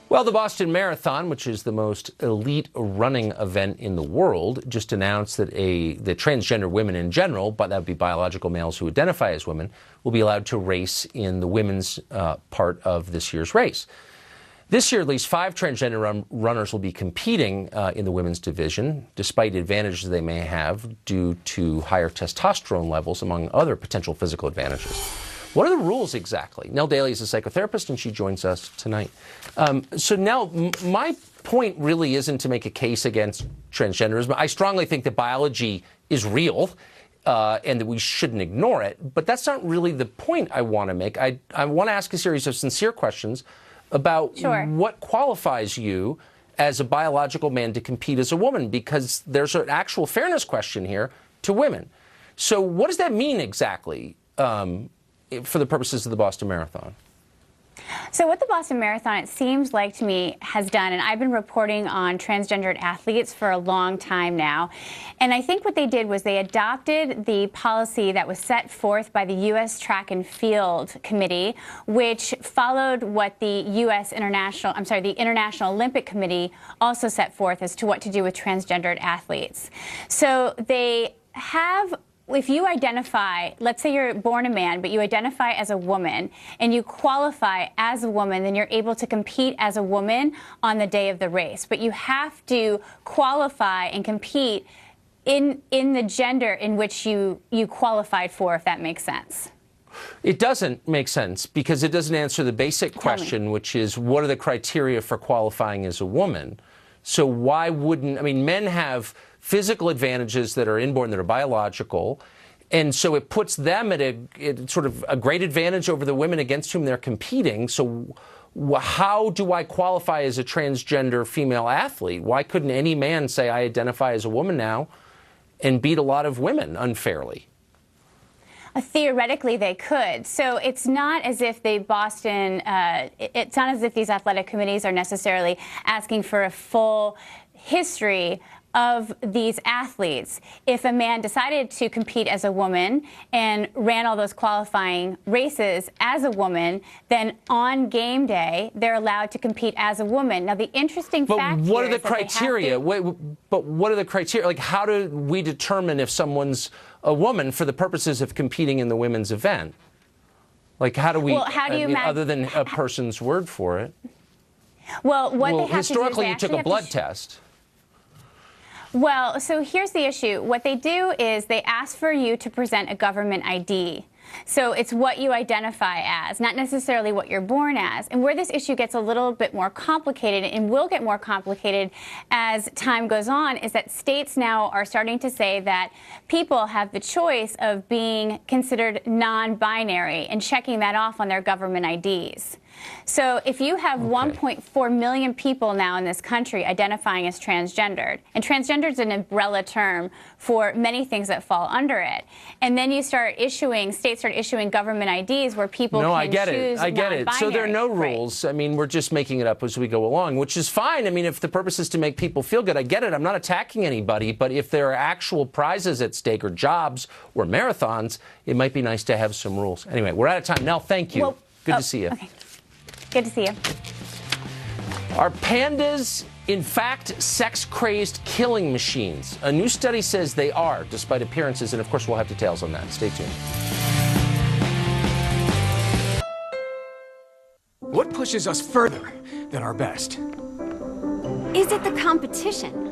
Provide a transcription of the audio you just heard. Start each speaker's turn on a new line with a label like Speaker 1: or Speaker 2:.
Speaker 1: Well, the Boston Marathon, which is the most elite running event in the world, just announced that the transgender women in general, but that would be biological males who identify as women, will be allowed to race in the women's part of this year's race. This year, at least 5 transgender runners will be competing in the women's division, despite advantages they may have due to higher testosterone levels, among other potential physical advantages. What are the rules exactly? Nell Daly is a psychotherapist, and she joins us tonight. So, Nell, my point really isn't to make a case against transgenderism. I strongly think that biology is real and that we shouldn't ignore it. But that's not really the point I want to make. I want to ask a series of sincere questions about what qualifies you as a biological man to compete as a woman, because there's an actual fairness question here to women. So what does that mean exactly? For the purposes of the Boston Marathon?
Speaker 2: So what the Boston Marathon, it seems like to me, has done, and I've been reporting on transgendered athletes for a long time now, and I think what they did was they adopted the policy that was set forth by the U.S. Track and Field Committee, which followed what the the International Olympic Committee also set forth as to what to do with transgendered athletes. So they have, if you identify, let's say you're born a man, but you identify as a woman and you qualify as a woman, then you're able to compete as a woman on the day of the race. But you have to qualify and compete in the gender in which you qualified for, if that makes sense.
Speaker 1: It doesn't make sense, because it doesn't answer the basic question, which is, what are the criteria for qualifying as a woman? So why wouldn't, I mean, men have physical advantages that are inborn, that are biological, and so it puts them at sort of a great advantage over the women against whom they're competing. So how do I qualify as a transgender female athlete? Why couldn't any man say, I identify as a woman now, and beat a lot of women unfairly?
Speaker 2: Theoretically, they could. So it's not as if the Boston, it's not as if these athletic committees are necessarily asking for a full history of these athletes. If a man decided to compete as a woman and ran all those qualifying races as a woman, then on game day, they're allowed to compete as a woman. Now, the interesting fact
Speaker 1: here are the criteria? But what are the criteria? Like, how do we determine if someone's a woman for the purposes of competing in the women's event? Like, how do we, other than a person's word for it?
Speaker 2: Well, what they have to do is
Speaker 1: historically, you took a blood test.
Speaker 2: Well, so here's the issue. What they do is they ask for you to present a government ID. So it's what you identify as, not necessarily what you're born as. And where this issue gets a little bit more complicated, and will get more complicated as time goes on, is that states now are starting to say that people have the choice of being considered non-binary and checking that off on their government IDs. So if you have 1.4 million people now in this country identifying as transgendered, and transgender is an umbrella term for many things that fall under it, and then you start issuing, states start issuing government IDs where people can choose
Speaker 1: I get it. So there are no rules. I mean, we're just making it up as we go along, which is fine. I mean, if the purpose is to make people feel good, I get it. I'm not attacking anybody. But if there are actual prizes at stake, or jobs, or marathons, it might be nice to have some rules. Anyway, we're out of time. Nell, thank you. Good to see you.
Speaker 2: Okay. Good to see you.
Speaker 1: Are pandas, in fact, sex-crazed killing machines? A new study says they are, despite appearances, and of course we'll have details on that. Stay tuned.
Speaker 3: What pushes us further than our best?
Speaker 4: Is it the competition?